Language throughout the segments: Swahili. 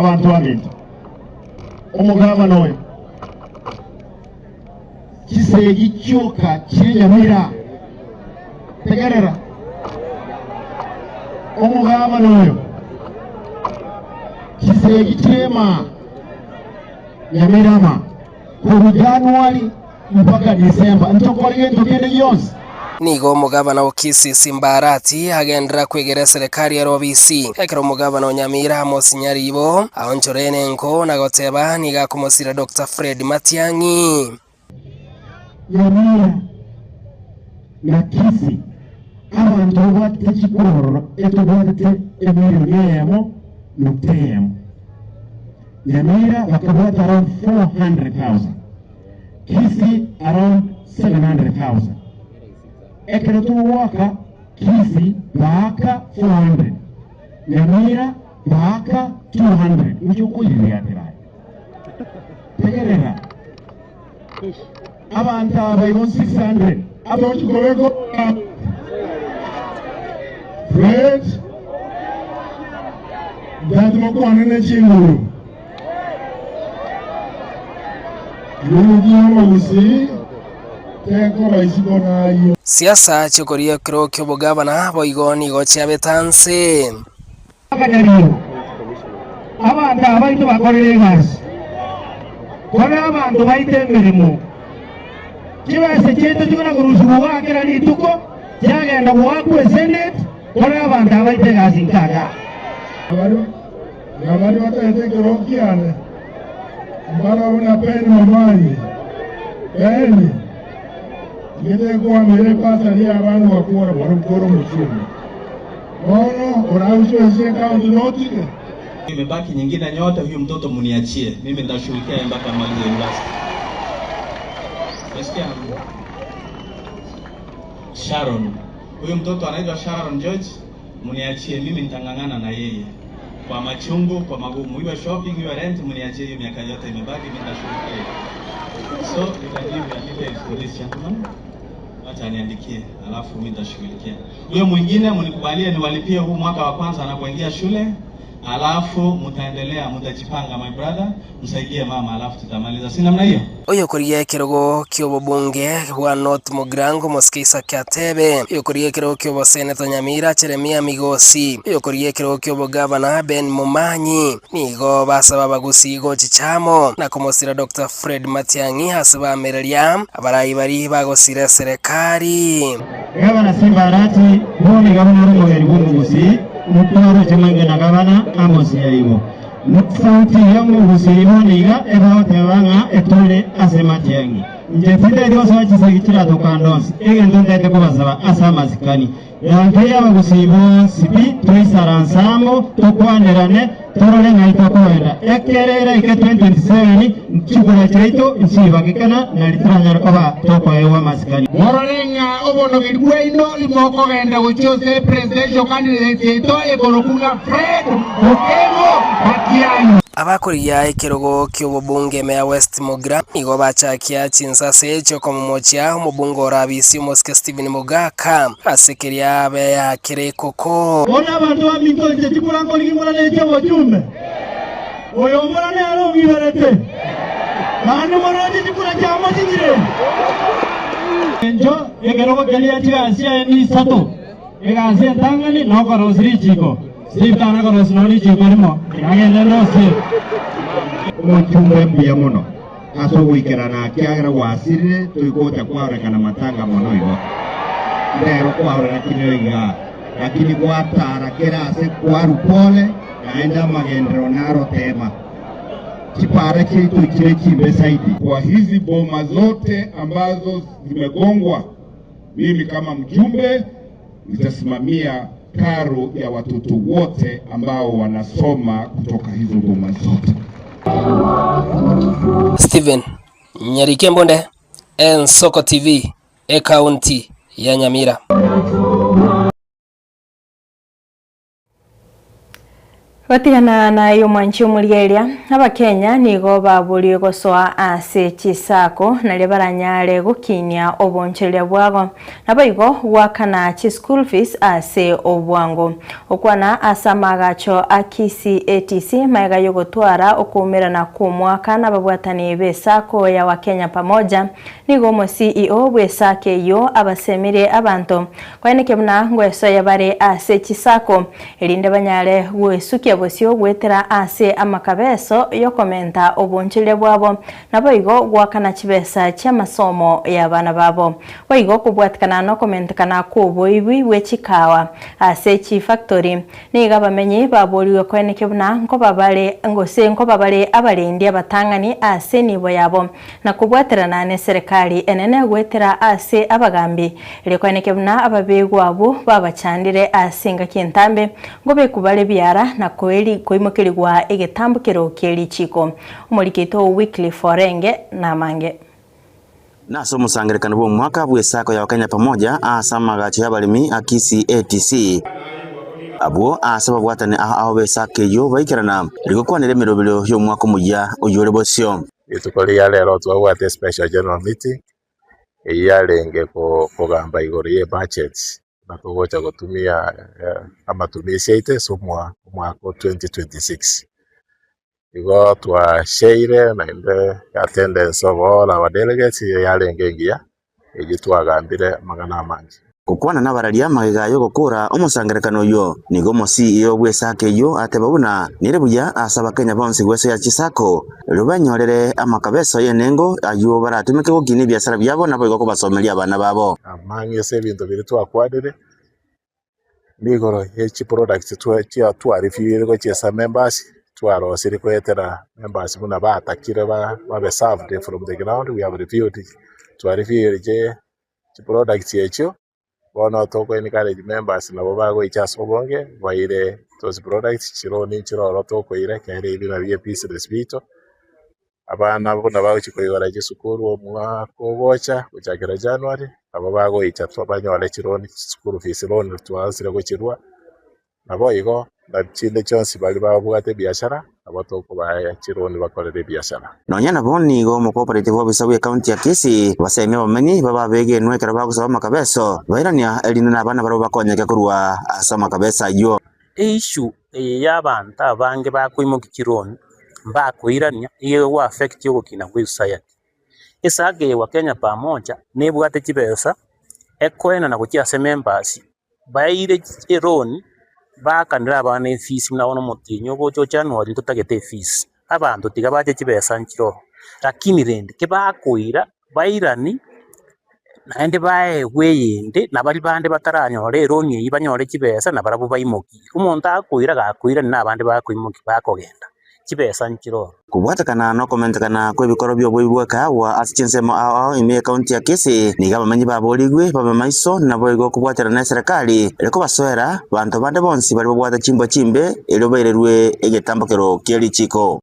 abantu babintu umugaba noyo kisegi cyoka kinyamira tegerera umugaba noyo kisegi tema nyamirama ku Januari mpaka Disemba ntokore ntokende yose nigo mugabana wa Kisisi Mbarati agendera kwegera serikali ya Robisi ekero mugabana wa Nyamira Amos Nyaribo ahonchorene nko nagoteba niga kumusira Dr. Fred Matiang'i Nyamira na Kisii abantu bate chikororo etobate emiliyonemo nutemo Nyamira wakabata around 400,000 Kisii around 700,000 ekero tuwaka Kisii baka 400 Nyamira baka 200 uchukuliria tira tegerera abantu abayibo 600 abo chikoweko Fred dad mokwane ne chinguru siasa chikoria kiro kyobugabana boigoni gocha betanse akanyariyo abantu abaito bakorere gas kora abantu baite mirimo kibase cheto chikora kurusuwa kera nituko cyagenda kuwakwe senate kora abantu abaite gas inkaga abari batete kirokiane mbara una peni mamani yani ngete kwa mere pasa ni abantu wakora barukoro mchumi ono orausho ese account noti imebaki nyingine nyote huyu mtoto mniachie mimi nitashughulikia mpaka malize university nasikia Sharon huyu mtoto anaitwa Sharon George mniachie mimi nitangangana na yeye kwa machungu kwa magumu iwe shopping iwe rent mniachie hiyo miaka yote imebaki mimi nitashughulikia so nitajibu andike police gentleman acha niandikie alafu mimi nitashughulikia huyo mwingine mnikubalie niwalipie huu mwaka wa kwanza anapoingia shule alafu mtaendelea mtajipanga my brother msaidie mama alafu tutamaliza si namna hiyo oyo kuriye kirogo kyobubunge wa North Mugrango Moskisa Katebe oyo kuriye kirogo kyobo Senator Nyamira Jeremia Migosi oyo kuriye kirogo kyobo Governor Ben Mumanyi nigo basaba bagusigo chichamo na kumusira Dr. Fred Matiang'i hasaba merelia abarayi bari bagosira serikali Governor Simbarati boni Governor Mugeri Bungusi mutwaro chimenge na Governor Amos Nyaribo sauti yangu husirimo niga ebawatebanga etole Matiang'i njefide dio sawachi sagitira tukandonsi egendo ndete kubasaba asamazikani yankeya bagusibo sipi tuisaransamo tukwanerane torole ngaito kwenda ekerera ike 2027 nchukura chaito nchibagikana na litranya oba toko ewa masikani Morolenga obono gidweino limoko genda guchose presidential candidate ito ekolokuna Fred Matiang'i abakuriya ekirogo ky'obubunge meya West Mugra nigo bachakia chinsase cyo komumochia umubunge orabisi Moske Steven Mugaka asekeria be yakire koko ona abantu baminto je chikurango ligimura necho bochumbe oyo mura ne aro biberete manu moroje chikura chamo chingire enjo ekirogo kelia chiasia ni sato egasia tangani no korosiri chiko sibtana korosnoni chiko rimo agende rose muchumbe mbia muno aso wikerana kiagra wasire tuikota kwarekana matanga mono igo ndero kwaura kinyoiga lakini kwatara kerase kwaru pole naenda magendero naro tema chipara chetu kile chimbe saidi kwa hizi boma zote ambazo zimegongwa mimi kama mjumbe nitasimamia karo ya watoto wote ambao wanasoma kutoka hizo boma zote. Steven Nyarikembonde Ensoko TV County ya Nyamira. Batigana na yo mwanchi umulielia abakenya nigo babuli gosoa ase chisako nale baranyale gukinia obonchelia bwago naboigo wakana chi school fees ase obwango okwana asamagacho akisi ATC maiga yogotwara okumira na kumwaka nababwatani besako ya wakenya pamoja nigo mo CEO bwesake yo abasemire abantu kwaneke muna ngweso yabare ase chisako elinde banyale gwesukia bosio gwetera ase amakabeso yo komenta obonchile bwabo naboigo gwakana chibesa cha masomo ya bana babo boigo kubwatikana no komentakana kubo ibi wechikawa ase chi factory niga bamenyi baboliwe kweneke buna nko babale ngose nko babale abalindi abatangani ase nibo yabo na kubwatirana ne serikali enene gwetera ase abagambi ile kweneke buna ababegwa abo babachandire asinga kintambe ngobe kubale byara na kweli koimokirigwa egetambukiro keri chiko umurikito weekly forenge na mange naso musangerekano bo mwaka bwesako ya wakenya pamoja asamagacho y'abalimi akisi ATC abo asaba bwatane aho besake yo baikirana rigokwanire mirobero yo mwaka muya uyore bosyo itukoli ya lero twabwate special general meeting eyalenge kugamba igoriye budget batogocha gutumia amatumizi yaite mwaka 2026 igo twashaire na inde attendance of all our delegates yalengengia egitwagambire magana mangi kukwana nabararia magiga yo gukura umusangerekano yo nigo mo CEO bwesake yo atebabuna nirebuya asaba Kenya bonse gwese ya chisako rubanyorere amakabeso yenengo ayo baratumike gukini biashara byabo nabo igo kubasomeria abana babo amangi ese bintu biri twakwadire migoro echi product twarifire go chesa members twarosiri kwetera members buna batakire babe served from the ground. We have reviewed twarifire je product yecho bono toko encourage members nabo bago ichasobonge baire those products chironi chiroro toko ire kere ibina bye piece respito abana bona bago chikoyora gisukuru omwaka ogocha kuchakira January abo bago icha twabanyole chironi school fees loan twasire go chirwa nabo igo na chinde chonsi bali babugate biashara abatoko baya chironi bakorere biashara nonya nabo nigo mu cooperative officer we county ya Kisii baseme bamenyi bababege nwekera bagusaba makabeso bairania elina nabana baro bakonyeke kurwa asama kabesa yo issue y'abantu abange bakwimoka kironi bakwirania iyo affect yo kina kwi society esage wa Kenya pamoja nebwate kibesa ekwena na kukia members baire eroni bakanira abana fees mnaona mutinyo gocho January tutagete fees abantu tigabaje kibesa nkiro lakini rende kebakwira bairani naende bae weyende nabali bande bataranyore eroni ibanyore kibesa nabarabu bayimoki umuntu akwira gakwira nabande bakwimoki bakogenda kibesa nkiro kubwatakana no komentakana kwe bikoro byo bwibwe kawa asichensemo ao ime county ya Kisii niga bamenyi baboligwe babe maiso nabo igo kubwatira na serikali reko basoera bantu bande bonsi bali bwata chimbo chimbe elo bairerwe egetambukiro keri chiko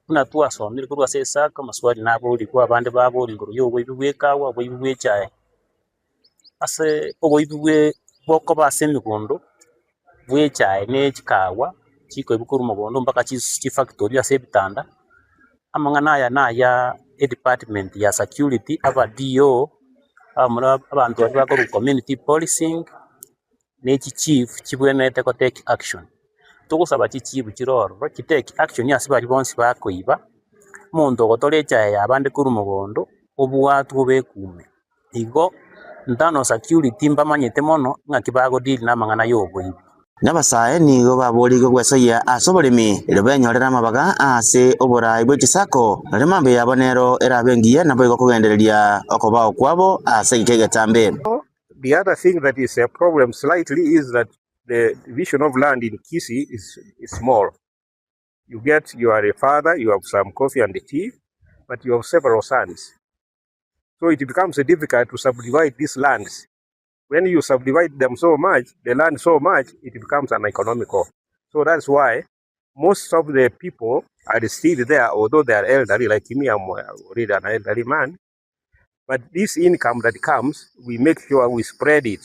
kuna twasomire kurwa sesa kama swali nabo ulikuwa bande baboli nguru yo bwibwe kawa bwibwe chae ase obwibwe boko basemi kondo bwe chae ne chikawa chiko ibukuru mugondo mpaka chi factory ya sebitanda amangana ya department ya security aba DO amara abantu bari bakora community policing ne chief chibwenete ko take action tugusaba chichibu kiroro kiteke action yasi bari bonsi bakoiba muntu gotorecha ya abandi kuru mugondo obwatu bekume igo ndano security mbamanyete mono ngakibago deal na mangana yobo nabasae nigo baboligo gwesaya asobolimi ero benyorera amabaga ase oborai bwechisako nalemambe yabonero erabengiye nabo igo kugendereria okobao kwabo ase ikegetambe. The other thing that is a problem slightly is that the division of land in Kisii is small. You are a father, you have some coffee and tea, but you have several sons. So it becomes difficult to subdivide these lands. When you subdivide them so much, the land so much, it becomes uneconomical. So that's why most of the people are still there, although they are elderly, like me, I'm already an elderly man. But this income that comes, we make sure we spread it.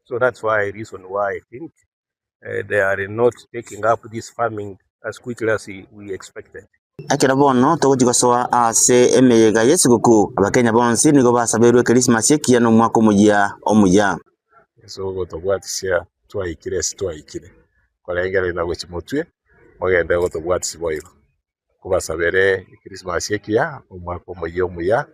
So that's why reason why I think they are not taking up this farming as quickly as we expected. Akira bono togojigosoa ase emeyega yesiguku abakenya bonsi nigo basaberwe Christmas yekia no mwaka omuya so gotobwatisia twaikire korengera na gochimotwe mogende gotobwatisi boyo kubasabere Christmas yekia omwaka omuya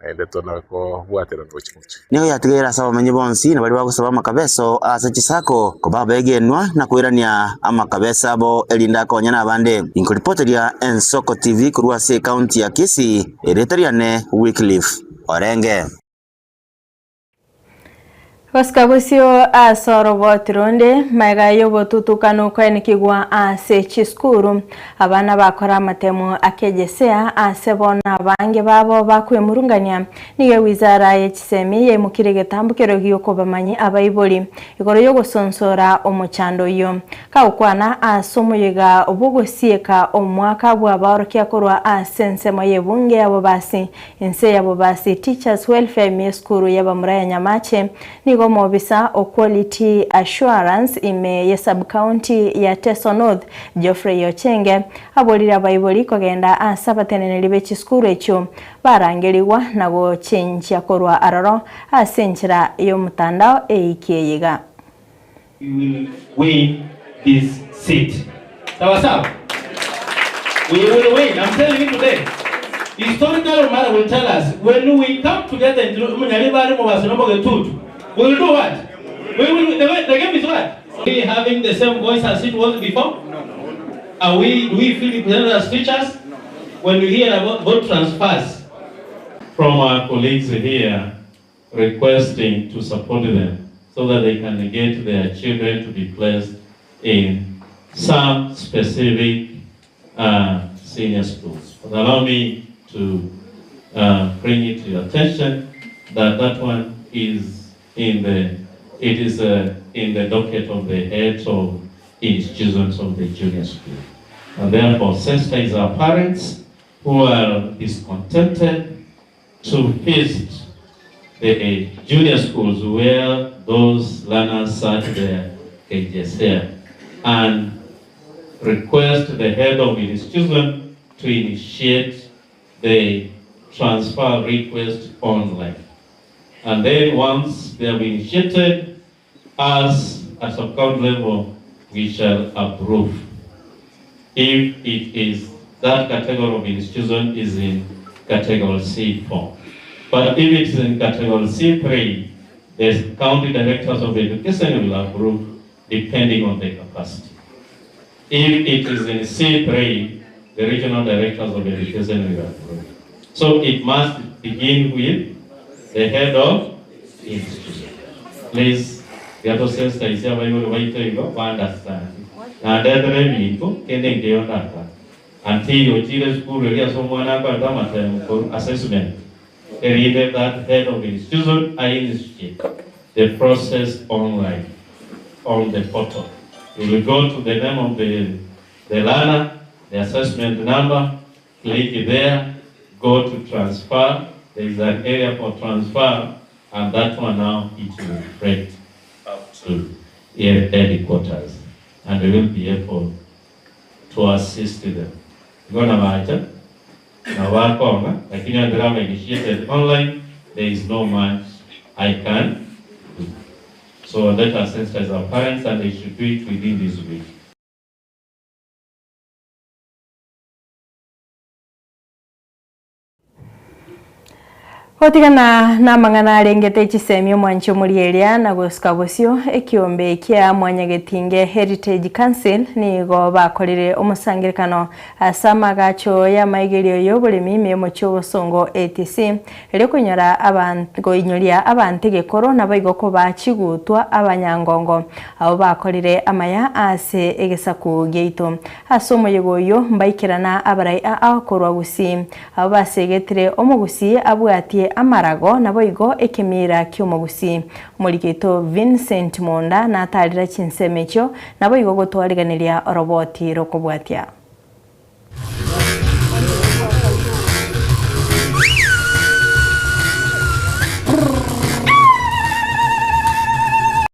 ende tonako bwatera gochimotwe niyo yatigera saba menye bonsi na bali bagusaba amakabeso ase chisako kuba begenwa na kuirania amakabesa abo elinda konya na bande inkoripoteria Ensoko TV kurwa se county ya Kisii eretariane Wycliffe Orenge Waskabusio asoro botironde maiga yobo tutukano kwene kigwa ase chiskuru abana bakora amatemo akejesea ase bona bange babo bakwemurungania niye wizara y'ekisemi ye mukirege tambukero giyoko bamanyi abayiboli igoro yo gusonsora omuchando yo kaukwana asomuyega obugosieka omwaka bwa barokia korwa asensemo yebunge abo basi ense yabo basi Teachers Welfare Miskuru yabamuraya Nyamache nigo mobisa o Quality Assurance ime ya sub-county ya Teso North Geoffrey Ochenge abolira bayiboli kogenda asabatenene b'ekisukuru ekyo barangeliwa nago chenja korwa aroro asenchira yo mutandao eikeyega. We will win this seat. Sawa. We will win. I'm telling you today. Historical matter will tell us when we come together in we will do what? We will. The game is what? Are we having the same voice as it was before? Do we feel represented as teachers? When we hear about transfers from our colleagues here requesting to support them so that they can get their children to be placed in some specific senior schools. But allow me to bring it to your attention that that one is in the docket of the heads of institutions of the junior school. And therefore, sensitize our parents who are discontented to visit the junior schools where those learners sat their KJSR and request the head of the institution to initiate the transfer request online. And then once they have been initiated, as at sub-county level, we shall approve. If it is that category of institution is in category C4. But if it is in category C3, the county directors of education will approve depending on the capacity. If it is in C3, the regional directors of education will approve. So it must begin with the head of institution. Please, the other sister is here, understand. Now, that revenue can get data until your children's school really someone assessment. Read that head of the institution, I initiate the process online on the portal. You will go to the name of the learner, the assessment number, click there, go to transfer. There is an area for transfer, and that one now it will break up to headquarters, and we will be able to assist them. Gonna matter. Now, like in a drama initiated online, there is no much I can do. So let us sensitize our parents, and they should do it within this week. Otigana na mangana arengete chisemi mwancho mulielia na goskabosio ekiombe kia mwanyagetinge Heritage Council ni go bakolire omusangirikano asama gacho ya maigerio yobulimi memo cyobosongo ATC ere kunyora abantu inyoria abantegekoro nabayigo ko bachigutwa abanyangongo abo bakolire amaya ase egesaku geito asomoyegoyo mbaikirana abarai akorwa gusi abo basegetire omugusi abwatie amarago naboigo ekemira kyomogusi mulikito Vincent Monda na atarira chinsemecho naboigo gotwariganiria roboti rokobwatia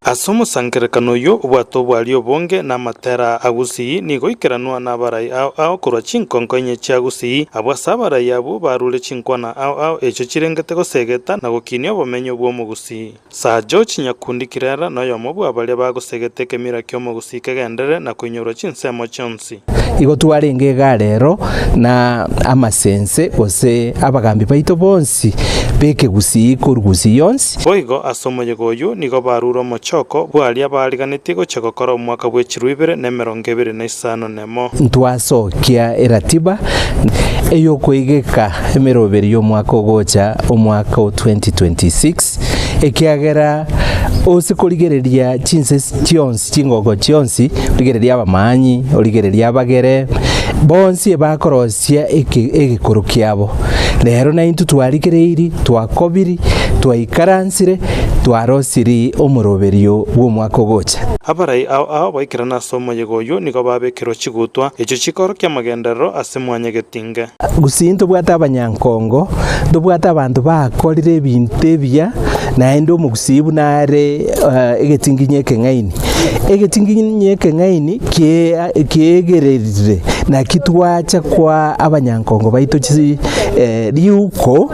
Asomo sankerekano yo ubwato bwali obonge na matera agusi nigo ikeranwa na barai ao kurwa chinkonko nye chiagusi abwasa barai abo barule chinkwana ao echo chirengete gosegeta na gokinia obomenyo bw'omugusi. Sa George Nyakundi Kirera noyo mobu abale bagosegete kemira ky'omugusi kegendere na kunyora chinsemo chonsi. Igo twarenge garero na amasense gose abagambi baito bonsi beke gusi kurugusi yonsi. Boigo asomo yegoyo nigo baruro mochoko bwali abaliganiti gochegokora omwaka bw'echiru 2025 nemo. Ntwasokia eratiba eyo kwigeka emeroberi y'omwaka ogocha omwaka 2026 ekiagera osikoligereria chinses chionsi chingogo chionsi oligereria abamanyi oligereria abagere bonsi bakorosia egikuru kiabo lero na intu twarigereiri twakobiri twaikaransire twarosiri omuroberio bw'omwaka ogocha. Abarai ao baikirana asomo yegoyo nigo babekero chigutwa echo chikoro kya magenderero ase mwanya getinge. Gusinto bwata abanyankongo ndobwata abantu bakorire ebintu ebia naende omugusibu nare egetinginye keng'aini kiegererire na kitwacha kwa abanyankongo baito riuko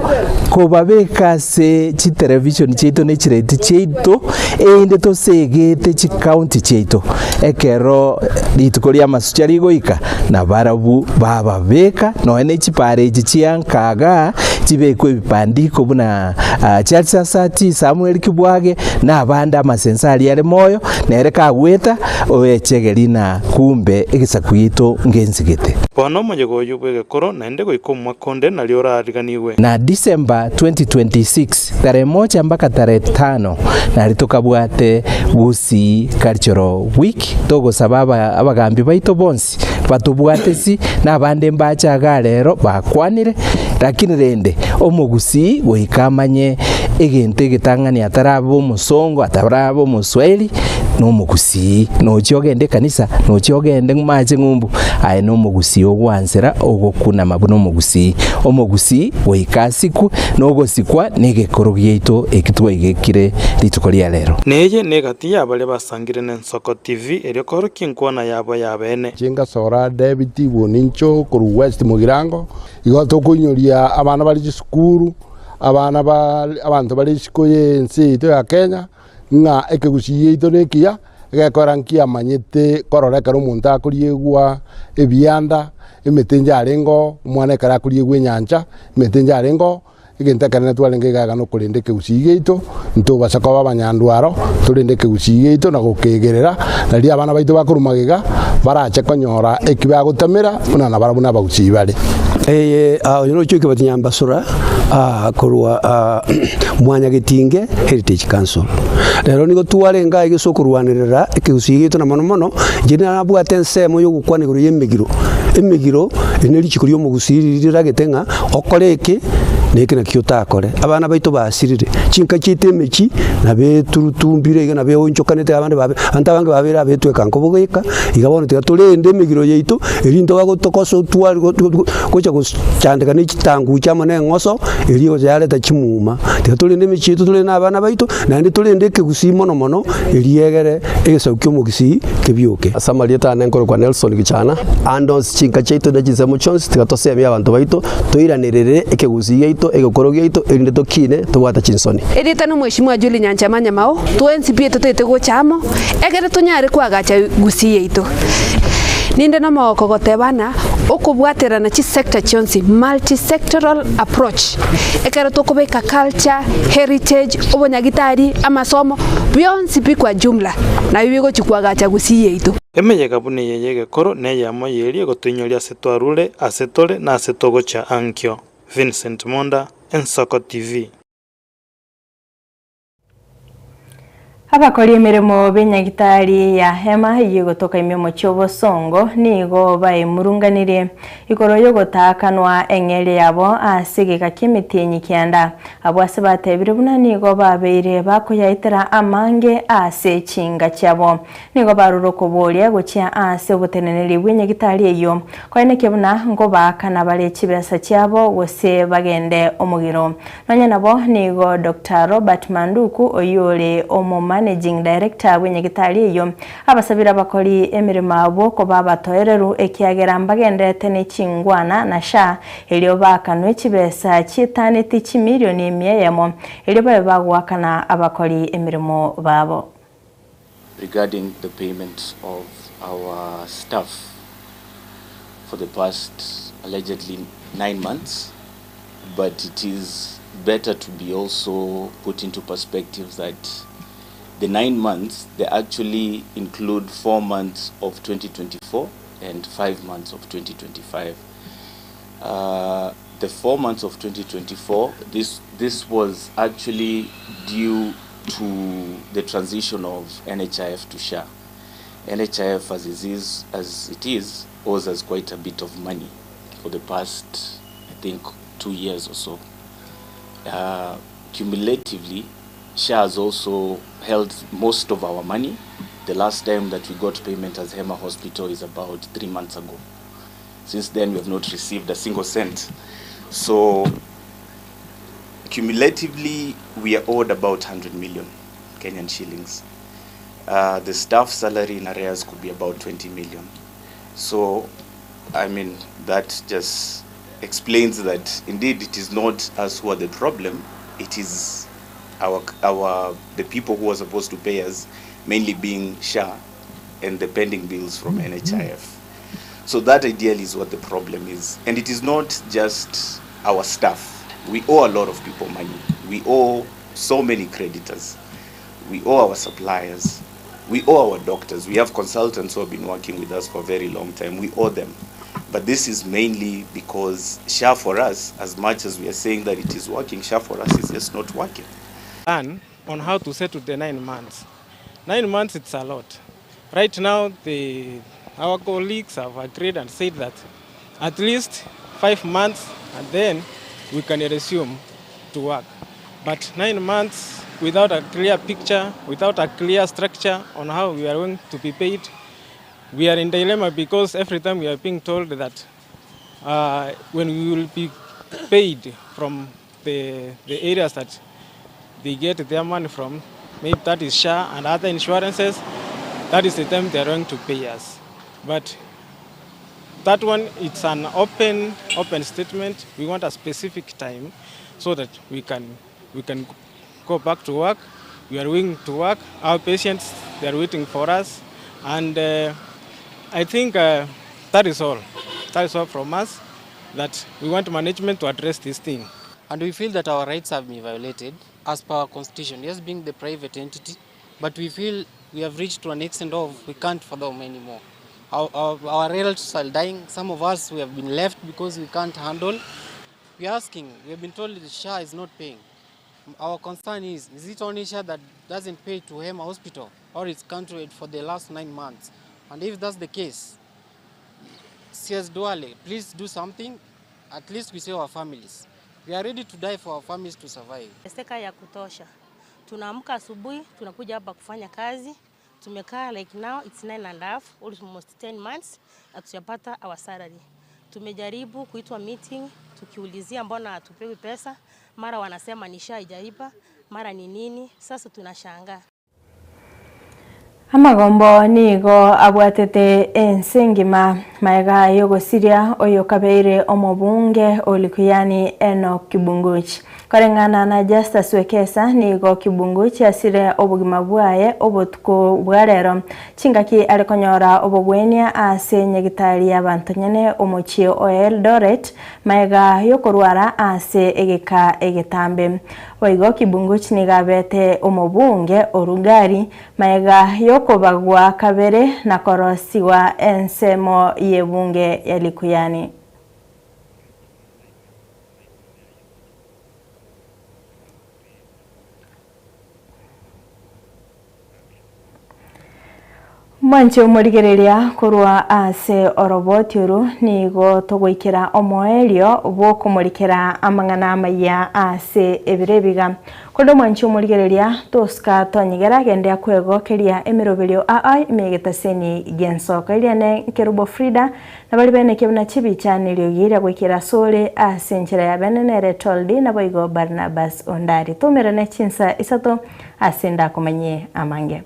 kobabeka se chitelevision cheito nechireti cheito ende tosegete chikaunti cheito ekero rituko ria masucha rigoika na barabu bababeka noene chipare chiankaga chibekwe bipandiko buna chasasati Samuel Kibwage na abanda amasensari yale moyo nereka gweta owechegeri na kumbe egisakwito ngenzigete. Bono moyegoyo bwegekoro naende goiko mwakonde na liora ariganiwe. Na December 2026 tarehe 1 mpaka tarehe 5 nari tukabwate Gusii Cultural Week togo sababa abagambi baito bonsi batubwatesi n'abandi mbachaga rero bakwanire lakini rende omugusi goikamanye egente getangani atarabo musongo atarabo musweli no mugusi no chogende kanisa no chogende maje ngumbu aye no mugusi ogwansera ogokuna mabuno mugusi omugusi goikasiku no gosikwa negekoro gyeito ekitwa igekire litukolia lero neye negati yabale basangire n'Ensoko TV erikoro kinkwana yabo yabene chinga sora David Bonincho kuru West Mugirango igoto kunyoria abana bali cukuru abantu bali cikoye nsi ito ya Kenya nga ekegusiye ito nekia egekorankia manyete kororekera omuntu akuriegwa ebianda emetenja arengo omwana ekara akuriegwa enyancha emetenja arengo egentekane twarenge gaga no kurinde kegusiye ito ntobasa kwa abanyandwaro turinde kegusiye ito na gokegerera nari abana baito bakurumagiga barache konyora ekiba gutamira una barabuna bagusiye bale no chuke batinyambasura kurwa mwanya getinge Heritage Council rero nigo twarenga igisokurwanirira ikigusigito na mono jina nabwate nsemo yo gukwaniguru emigiro eneri chikurio mugusirira getenga okoreke neke nakyo takore abana baito basirire chinka chitemechi na beturutumbire na beonchokanete abandi babe antabange babera betweka nkobogeka igabone turende emigiro yeito erindo bagotokoso twari gocha gucandika n'ikitangu cyamane ngoso eriyo yareta kimuma turende emichito turende abana baito nandi turende kegusi mono eriegere egesauki omugisi kebyoke asamalieta nenkoro kwa Nelson Gichana andos chinka cheito ndagizemo chonsi tigatoseme abantu baito toiranirere ekegusi yeito egokoro yeito erinde tokine tobwata chinsoni erita no mweshimwa Julie Nyanchamanya mao twensi pieto tete gochamo egere tonyare kwagacha gusi yeito ninde no moko gotebana okubwatera na chi sector chonsi multi-sectoral approach ekero tokobeka culture heritage obonyagitari amasomo byonsi bikwa jumla na bibigo chikwagacha gusi yeito emeyega bune yeyege koro neyamo yeri gotinyoria setwarule asetole na asetogocha ankyo Vincent Monda Ensoko TV. Abakori emirimo b'enyagitari ya hema yigotoka imimo cy'obosongo nigo bayimurunganire ikoro yo gotakanwa engere yabo asigika kimitinyi kyanda abwase batebire buna nigo babeire bakoyaitera amange ase kinga cyabo nigo baruroko bolya gokia ase buteneneri bw'enyagitari eyo kwene kebuna ngo bakana bale kibesa cyabo wose bagende omugiro nanya nabo nigo Dr. Robert Manduku oyole omumani managing director w'enyagitari iyo abasabira abakori emirimo abo ko babatoereru ekiagera mbagendete n'ekingwana na sha elio bakanwe kibesa kitaneti kimilioni 100 elio bagwakana abakori emirimo babo. Regarding the payment of our staff for the past allegedly 9 months, but it is better to be also put into perspective that the 9 months, they actually include 4 months of 2024 and 5 months of 2025. The 4 months of 2024, this was actually due to the transition of NHIF to SHA. NHIF as it is owes us quite a bit of money for the past, I think, 2 years or so. Cumulatively, SHA has also held most of our money. The last time that we got payment as Hema Hospital is about 3 months ago. Since then, we have not received a single cent. So, cumulatively, we are owed about 100 million Kenyan shillings. The staff salary in arrears could be about 20 million. So, I mean, that just explains that indeed it is not us who are the problem. It is the people who are supposed to pay us, mainly being SHA and the pending bills from NHIF. So that ideally is what the problem is. And it is not just our staff. We owe a lot of people money. We owe so many creditors. We owe our suppliers. We owe our doctors. We have consultants who have been working with us for a very long time. We owe them. But this is mainly because SHA for us, as much as we are saying that it is working, SHA for us is just not working. And on how to settle the 9 months. 9 months, it's a lot. Right now, our colleagues have agreed and said that at least 5 months and then we can resume to work. But 9 months without a clear picture, without a clear structure on how we are going to be paid, we are in dilemma because every time we are being told that when we will be paid from the areas that they get their money from, maybe that is SHA and other insurances, that is the time they are going to pay us. But that one, it's an open statement. We want a specific time so that we can go back to work. We are willing to work. Our patients, they are waiting for us. And I think that is all. That is all from us, that we want management to address this thing. And we feel that our rights have been violated as per our constitution, yes, being the private entity, but we feel we have reached to an extent of we can't fathom anymore. Our relatives are dying. Some of us, we have been left because we can't handle. We are asking, we have been told that SHA is not paying. Our concern is it only SHA that doesn't pay to Hema Hospital or its country for the last 9 months? And if that's the case, CS Duale, please do something. At least we save our families. We are ready to die for our families to survive. Seka ya kutosha. Tunaamka asubuhi, tunakuja hapa kufanya kazi. Tumekaa like now it's 9.5, almost 10 months, hatujapata our salary. Tumejaribu kuitwa meeting, tukiulizia mbona hatupewi pesa, mara wanasema ni SHA haijalipa, mara ni nini, sasa tunashangaa. Amagombo nigo abwatete ensengima maega yogosiria oyo kabeire omobunge Olikuyani Enoch Kibunguchi. Korengana na Justus Wekesa nigo Kibunguchi asire obugima bwaye obotuko bwarero chingaki alikonyora obogwenia ase nyegitari y'abantu nyene omochie o Eldoret maega yokorwara ase egeka egetambe. Oigo Kibunguchi nigabete omobunge Orugari maega yokobagwa kabere na korosiwa ensemo yebunge ya Likuyani. Mwanche umurigereria kurwa ase oroboti uru nigo tugwikira omoelio bwo kumurikira amang'ana maya ase ebirebiga kondo mwanche umurigereria toska tonyigera gende kwegokeria emiroberio imegetaseni gensoka iliane kerubo Frida na bali bene kebuna chibi chanelio gira gwikira sole ase nchira ya benenere toldi na boigo Barnabas Ondari tumerane chinsa isato ase ndakomanye amange.